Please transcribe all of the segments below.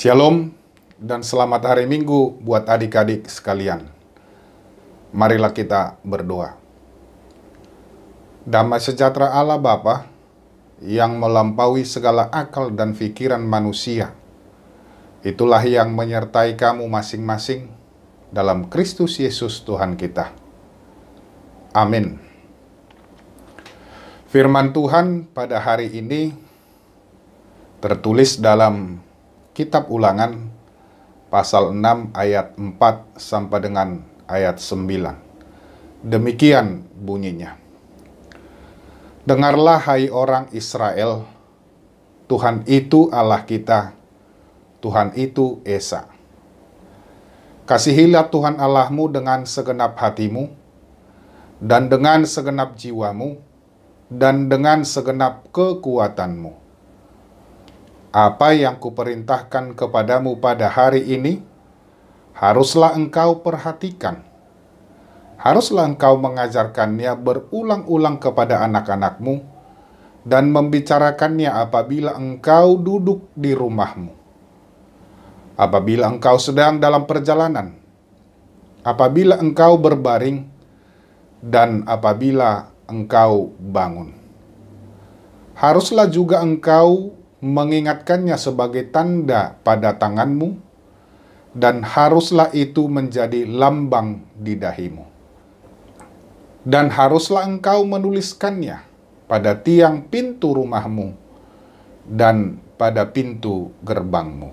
Shalom dan selamat hari Minggu buat adik-adik sekalian. Marilah kita berdoa. Damai sejahtera Allah Bapa yang melampaui segala akal dan pikiran manusia, itulah yang menyertai kamu masing-masing dalam Kristus Yesus Tuhan kita. Amin. Firman Tuhan pada hari ini tertulis dalam Kitab Ulangan pasal 6 ayat 4 sampai dengan ayat 9. Demikian bunyinya. Dengarlah hai orang Israel, Tuhan itu Allah kita, Tuhan itu Esa. Kasihilah Tuhan Allahmu dengan segenap hatimu, dan dengan segenap jiwamu, dan dengan segenap kekuatanmu. Apa yang kuperintahkan kepadamu pada hari ini, haruslah engkau perhatikan. Haruslah engkau mengajarkannya berulang-ulang kepada anak-anakmu, dan membicarakannya apabila engkau duduk di rumahmu, apabila engkau sedang dalam perjalanan, apabila engkau berbaring, dan apabila engkau bangun. Haruslah juga engkau mengingatkannya sebagai tanda pada tanganmu, dan haruslah itu menjadi lambang di dahimu. Dan haruslah engkau menuliskannya pada tiang pintu rumahmu dan pada pintu gerbangmu.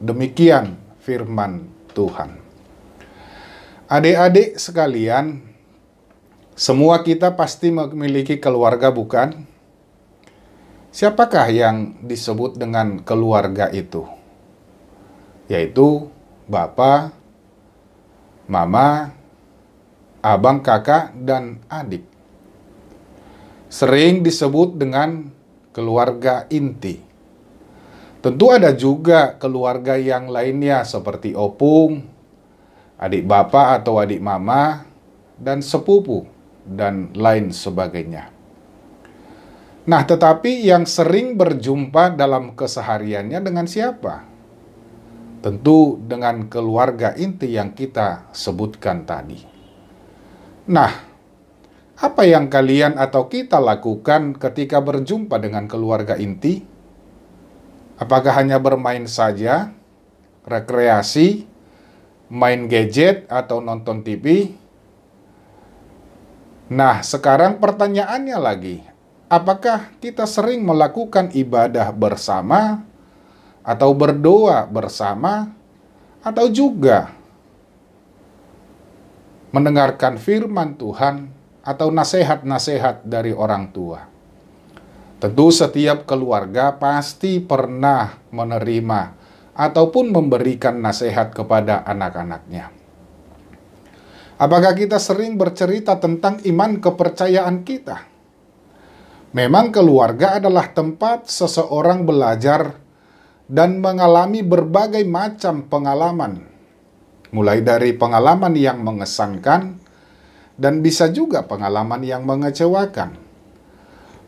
Demikian firman Tuhan. Adik-adik sekalian, semua kita pasti memiliki keluarga, bukan? Siapakah yang disebut dengan keluarga itu? Yaitu Bapak, Mama, Abang, Kakak, dan adik. Sering disebut dengan keluarga inti. Tentu ada juga keluarga yang lainnya seperti opung, adik bapak atau adik mama, dan sepupu, dan lain sebagainya. Nah, tetapi yang sering berjumpa dalam kesehariannya dengan siapa? Tentu dengan keluarga inti yang kita sebutkan tadi. Nah, apa yang kalian atau kita lakukan ketika berjumpa dengan keluarga inti? Apakah hanya bermain saja, rekreasi, main gadget, atau nonton TV? Nah, sekarang pertanyaannya lagi. Apakah kita sering melakukan ibadah bersama, atau berdoa bersama, atau juga mendengarkan firman Tuhan, atau nasihat-nasihat dari orang tua? Tentu setiap keluarga pasti pernah menerima ataupun memberikan nasihat kepada anak-anaknya. Apakah kita sering bercerita tentang iman kepercayaan kita? Memang keluarga adalah tempat seseorang belajar dan mengalami berbagai macam pengalaman. Mulai dari pengalaman yang mengesankan dan bisa juga pengalaman yang mengecewakan.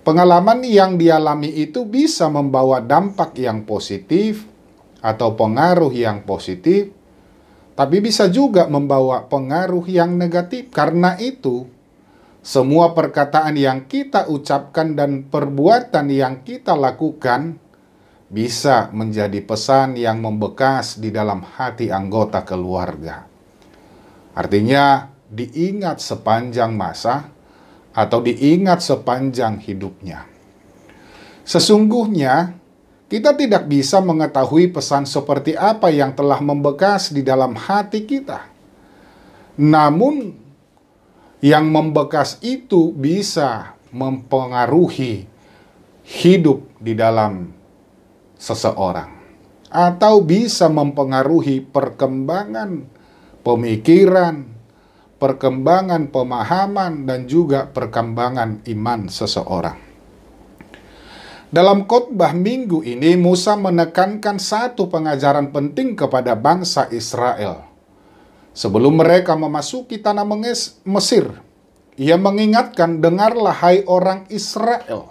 Pengalaman yang dialami itu bisa membawa dampak yang positif atau pengaruh yang positif, tapi bisa juga membawa pengaruh yang negatif. Karena itu, semua perkataan yang kita ucapkan dan perbuatan yang kita lakukan bisa menjadi pesan yang membekas di dalam hati anggota keluarga. Artinya, diingat sepanjang masa atau diingat sepanjang hidupnya. Sesungguhnya, kita tidak bisa mengetahui pesan seperti apa yang telah membekas di dalam hati kita. Namun, yang membekas itu bisa mempengaruhi hidup di dalam seseorang, atau bisa mempengaruhi perkembangan pemikiran, perkembangan pemahaman, dan juga perkembangan iman seseorang. Dalam khotbah minggu ini, Musa menekankan satu pengajaran penting kepada bangsa Israel. Sebelum mereka memasuki tanah Mesir, ia mengingatkan, dengarlah hai orang Israel.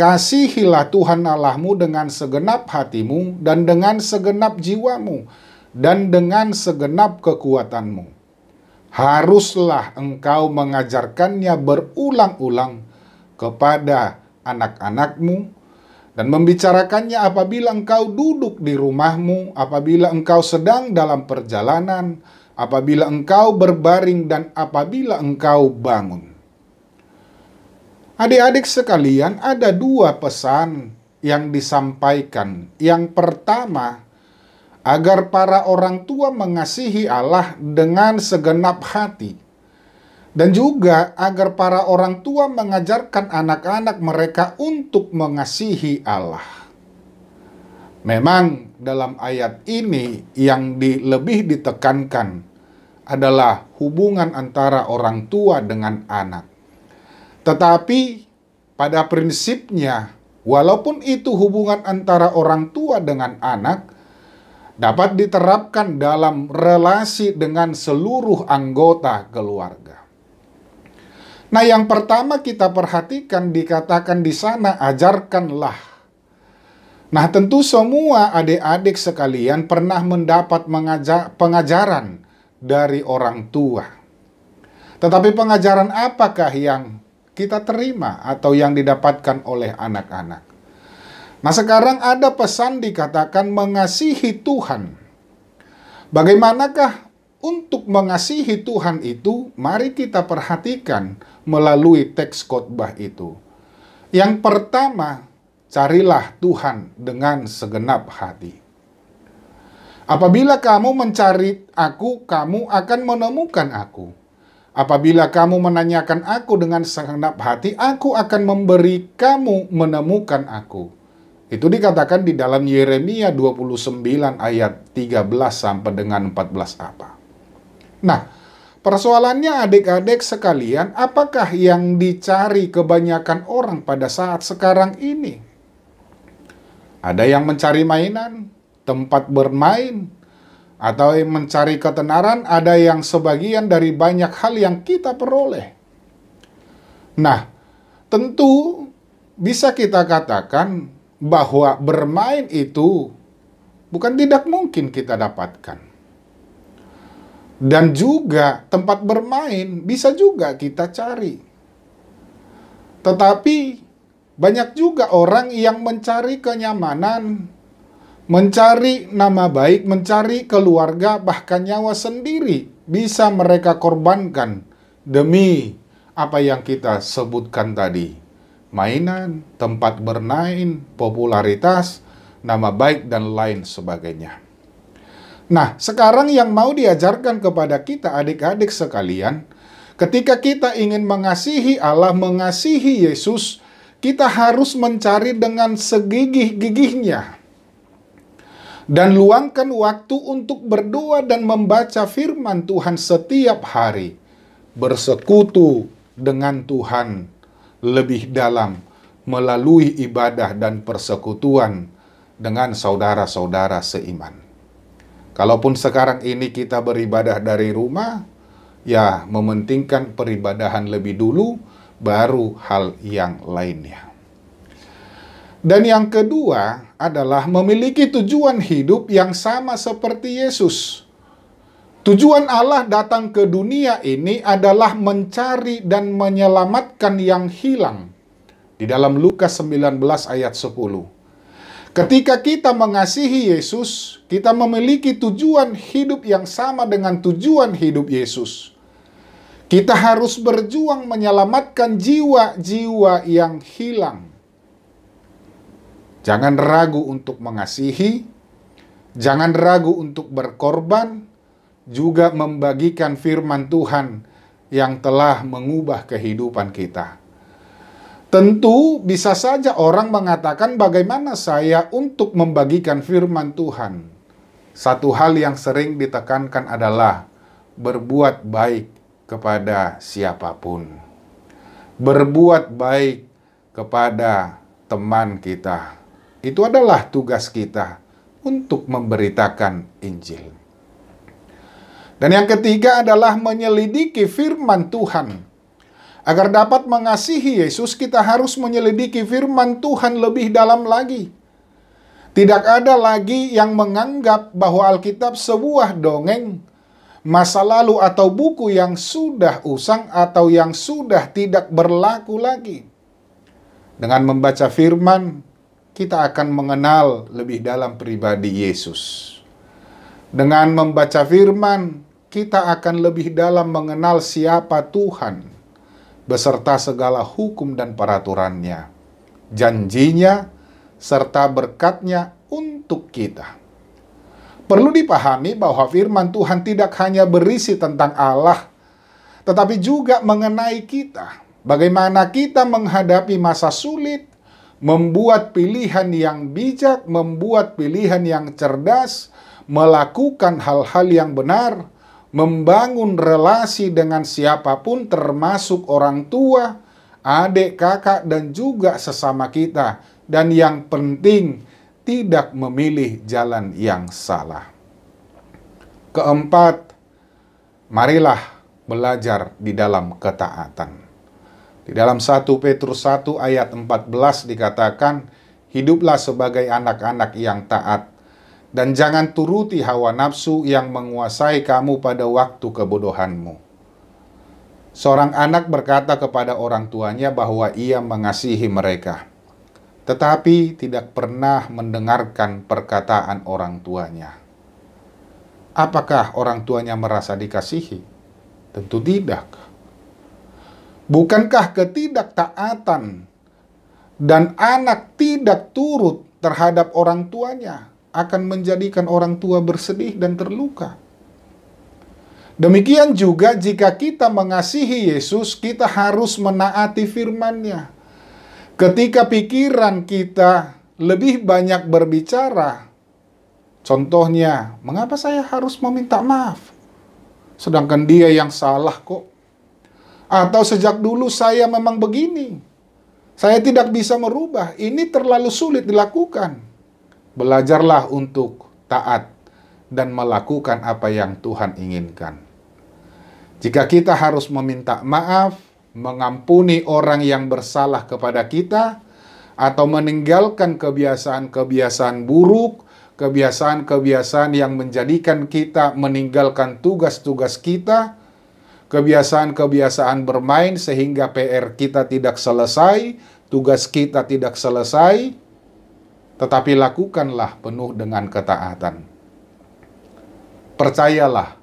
kasihilah Tuhan Allahmu dengan segenap hatimu, dan dengan segenap jiwamu, dan dengan segenap kekuatanmu. Haruslah engkau mengajarkannya berulang-ulang kepada anak-anakmu, dan membicarakannya apabila engkau duduk di rumahmu, apabila engkau sedang dalam perjalanan, apabila engkau berbaring, dan apabila engkau bangun. Adik-adik sekalian, ada dua pesan yang disampaikan. Yang pertama, agar para orang tua mengasihi Allah dengan segenap hati. Dan juga agar para orang tua mengajarkan anak-anak mereka untuk mengasihi Allah. Memang dalam ayat ini yang lebih ditekankan adalah hubungan antara orang tua dengan anak. Tetapi pada prinsipnya, walaupun itu hubungan antara orang tua dengan anak, dapat diterapkan dalam relasi dengan seluruh anggota keluarga. Nah, yang pertama kita perhatikan dikatakan di sana, ajarkanlah. Nah, tentu semua adik-adik sekalian pernah mendapat pengajaran dari orang tua. Tetapi pengajaran apakah yang kita terima atau yang didapatkan oleh anak-anak? Nah, sekarang ada pesan dikatakan mengasihi Tuhan. Bagaimanakah untuk mengasihi Tuhan itu? Mari kita perhatikan melalui teks khotbah itu. Yang pertama, carilah Tuhan dengan segenap hati. Apabila kamu mencari aku, kamu akan menemukan aku. Apabila kamu menanyakan aku dengan segenap hati, aku akan memberi kamu menemukan aku. Itu dikatakan di dalam Yeremia 29 ayat 13 sampai dengan 14 apa. Nah, persoalannya adik-adik sekalian, apakah yang dicari kebanyakan orang pada saat sekarang ini? Ada yang mencari mainan, tempat bermain, atau yang mencari ketenaran, ada yang sebagian dari banyak hal yang kita peroleh. Nah, tentu bisa kita katakan bahwa bermain itu bukan tidak mungkin kita dapatkan. Dan juga tempat bermain bisa juga kita cari. Tetapi banyak juga orang yang mencari kenyamanan, mencari nama baik, mencari keluarga, bahkan nyawa sendiri bisa mereka korbankan demi apa yang kita sebutkan tadi. Mainan, tempat bermain, popularitas, nama baik, dan lain sebagainya. Nah, sekarang yang mau diajarkan kepada kita adik-adik sekalian, ketika kita ingin mengasihi Allah, mengasihi Yesus, kita harus mencari dengan segigih-gigihnya. Dan luangkan waktu untuk berdoa dan membaca firman Tuhan setiap hari. Bersekutu dengan Tuhan lebih dalam melalui ibadah dan persekutuan dengan saudara-saudara seiman. Kalaupun sekarang ini kita beribadah dari rumah, ya mementingkan peribadahan lebih dulu, baru hal yang lainnya. Dan yang kedua adalah memiliki tujuan hidup yang sama seperti Yesus. Tujuan Allah datang ke dunia ini adalah mencari dan menyelamatkan yang hilang. Di dalam Lukas 19 ayat 10. Ketika kita mengasihi Yesus, kita memiliki tujuan hidup yang sama dengan tujuan hidup Yesus. Kita harus berjuang menyelamatkan jiwa-jiwa yang hilang. Jangan ragu untuk mengasihi, jangan ragu untuk berkorban, juga membagikan firman Tuhan yang telah mengubah kehidupan kita. Tentu bisa saja orang mengatakan bagaimana saya untuk membagikan firman Tuhan. Satu hal yang sering ditekankan adalah berbuat baik kepada siapapun. Berbuat baik kepada teman kita. Itu adalah tugas kita untuk memberitakan Injil. Dan yang ketiga adalah menyelidiki firman Tuhan. Agar dapat mengasihi Yesus, kita harus menyelidiki firman Tuhan lebih dalam lagi. Tidak ada lagi yang menganggap bahwa Alkitab sebuah dongeng, masa lalu atau buku yang sudah usang atau yang sudah tidak berlaku lagi. Dengan membaca firman, kita akan mengenal lebih dalam pribadi Yesus. Dengan membaca firman, kita akan lebih dalam mengenal siapa Tuhan, beserta segala hukum dan peraturannya, janjinya, serta berkatnya untuk kita. Perlu dipahami bahwa firman Tuhan tidak hanya berisi tentang Allah, tetapi juga mengenai kita. Bagaimana kita menghadapi masa sulit, membuat pilihan yang bijak, membuat pilihan yang cerdas, melakukan hal-hal yang benar, membangun relasi dengan siapapun termasuk orang tua, adik, kakak, dan juga sesama kita. Dan yang penting, tidak memilih jalan yang salah. Keempat, marilah belajar di dalam ketaatan. Di dalam 1 Petrus 1 ayat 14 dikatakan, hiduplah sebagai anak-anak yang taat, dan jangan turuti hawa nafsu yang menguasai kamu pada waktu kebodohanmu. Seorang anak berkata kepada orang tuanya bahwa ia mengasihi mereka, tetapi tidak pernah mendengarkan perkataan orang tuanya. Apakah orang tuanya merasa dikasihi? Tentu tidak. Bukankah ketidaktaatan dan anak tidak turut terhadap orang tuanya akan menjadikan orang tua bersedih dan terluka? Demikian juga jika kita mengasihi Yesus, kita harus menaati firman-Nya. Ketika pikiran kita lebih banyak berbicara, contohnya, mengapa saya harus meminta maaf? Sedangkan dia yang salah kok. Atau sejak dulu saya memang begini. Saya tidak bisa merubah. Ini terlalu sulit dilakukan. Belajarlah untuk taat dan melakukan apa yang Tuhan inginkan. Jika kita harus meminta maaf, mengampuni orang yang bersalah kepada kita, atau meninggalkan kebiasaan-kebiasaan buruk, kebiasaan-kebiasaan yang menjadikan kita meninggalkan tugas-tugas kita, kebiasaan-kebiasaan bermain sehingga PR kita tidak selesai, tugas kita tidak selesai, tetapi lakukanlah penuh dengan ketaatan. Percayalah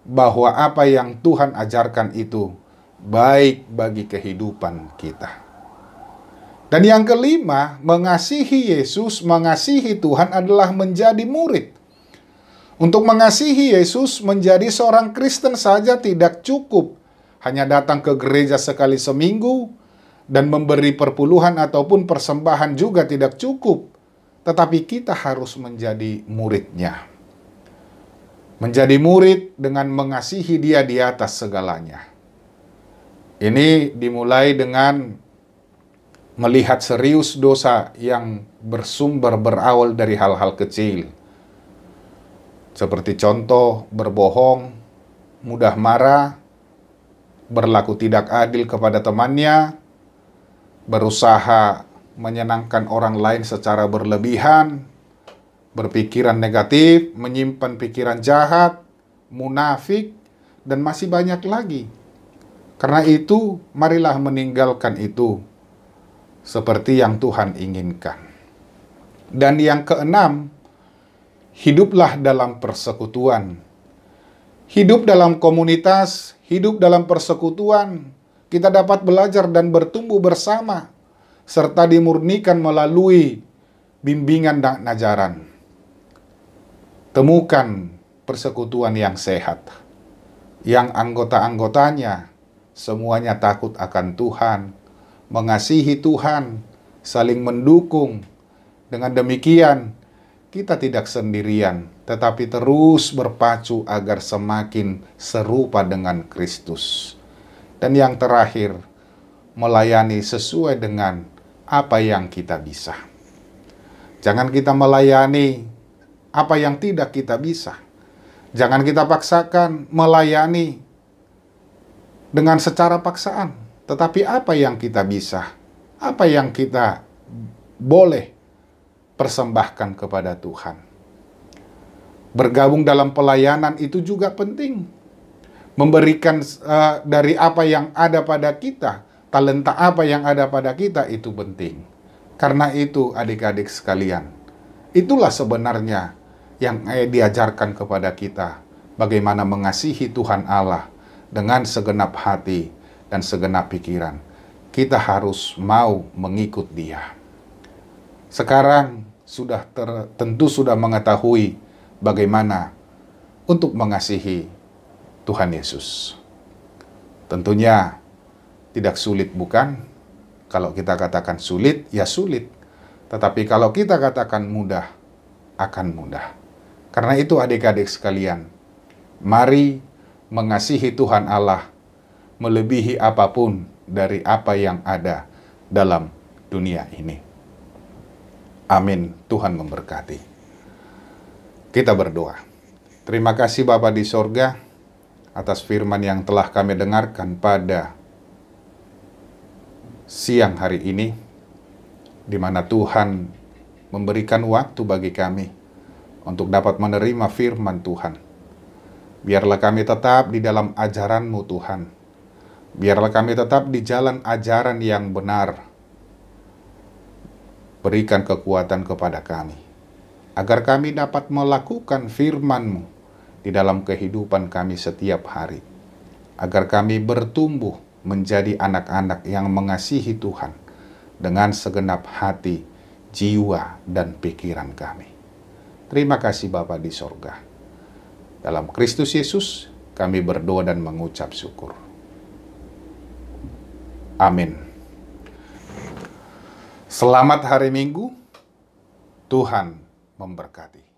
bahwa apa yang Tuhan ajarkan itu baik bagi kehidupan kita. Dan yang kelima, mengasihi Yesus, mengasihi Tuhan adalah menjadi murid. Untuk mengasihi Yesus, menjadi seorang Kristen saja tidak cukup. Hanya datang ke gereja sekali seminggu dan memberi perpuluhan ataupun persembahan juga tidak cukup. Tetapi kita harus menjadi murid-Nya. Menjadi murid dengan mengasihi Dia di atas segalanya. Ini dimulai dengan melihat serius dosa yang berawal dari hal-hal kecil. Seperti contoh, berbohong, mudah marah, berlaku tidak adil kepada temannya, berusaha menyenangkan orang lain secara berlebihan, berpikiran negatif, menyimpan pikiran jahat, munafik, dan masih banyak lagi. Karena itu, marilah meninggalkan itu seperti yang Tuhan inginkan. Dan yang keenam, hiduplah dalam persekutuan. Hidup dalam komunitas, hidup dalam persekutuan, kita dapat belajar dan bertumbuh bersama, serta dimurnikan melalui bimbingan dan ajaran. Temukan persekutuan yang sehat, yang anggota-anggotanya semuanya takut akan Tuhan, mengasihi Tuhan, saling mendukung. Dengan demikian, kita tidak sendirian, tetapi terus berpacu agar semakin serupa dengan Kristus. Dan yang terakhir, melayani sesuai dengan apa yang kita bisa. Jangan kita melayani apa yang tidak kita bisa. Jangan kita paksakan melayani dengan secara paksaan. Tetapi apa yang kita bisa, apa yang kita boleh persembahkan kepada Tuhan. Bergabung dalam pelayanan itu juga penting. Memberikan dari apa yang ada pada kita, talenta apa yang ada pada kita itu penting. Karena itu adik-adik sekalian, itulah sebenarnya yang diajarkan kepada kita. Bagaimana mengasihi Tuhan Allah dengan segenap hati dan segenap pikiran. Kita harus mau mengikut Dia. Sekarang tentu sudah mengetahui bagaimana untuk mengasihi Tuhan Yesus. Tentunya tidak sulit, bukan? Kalau kita katakan sulit, ya sulit. Tetapi kalau kita katakan mudah, akan mudah. Karena itu adik-adik sekalian, mari mengasihi Tuhan Allah melebihi apapun dari apa yang ada dalam dunia ini. Amin. Tuhan memberkati. Kita berdoa. Terima kasih Bapa di sorga atas firman yang telah kami dengarkan pada siang hari ini, di mana Tuhan memberikan waktu bagi kami untuk dapat menerima firman Tuhan. Biarlah kami tetap di dalam ajaran-Mu Tuhan. Biarlah kami tetap di jalan ajaran yang benar. Berikan kekuatan kepada kami, agar kami dapat melakukan firman-Mu di dalam kehidupan kami setiap hari. Agar kami bertumbuh menjadi anak-anak yang mengasihi Tuhan dengan segenap hati, jiwa, dan pikiran kami. Terima kasih Bapa di sorga. Dalam Kristus Yesus, kami berdoa dan mengucap syukur. Amin. Selamat hari Minggu. Tuhan memberkati.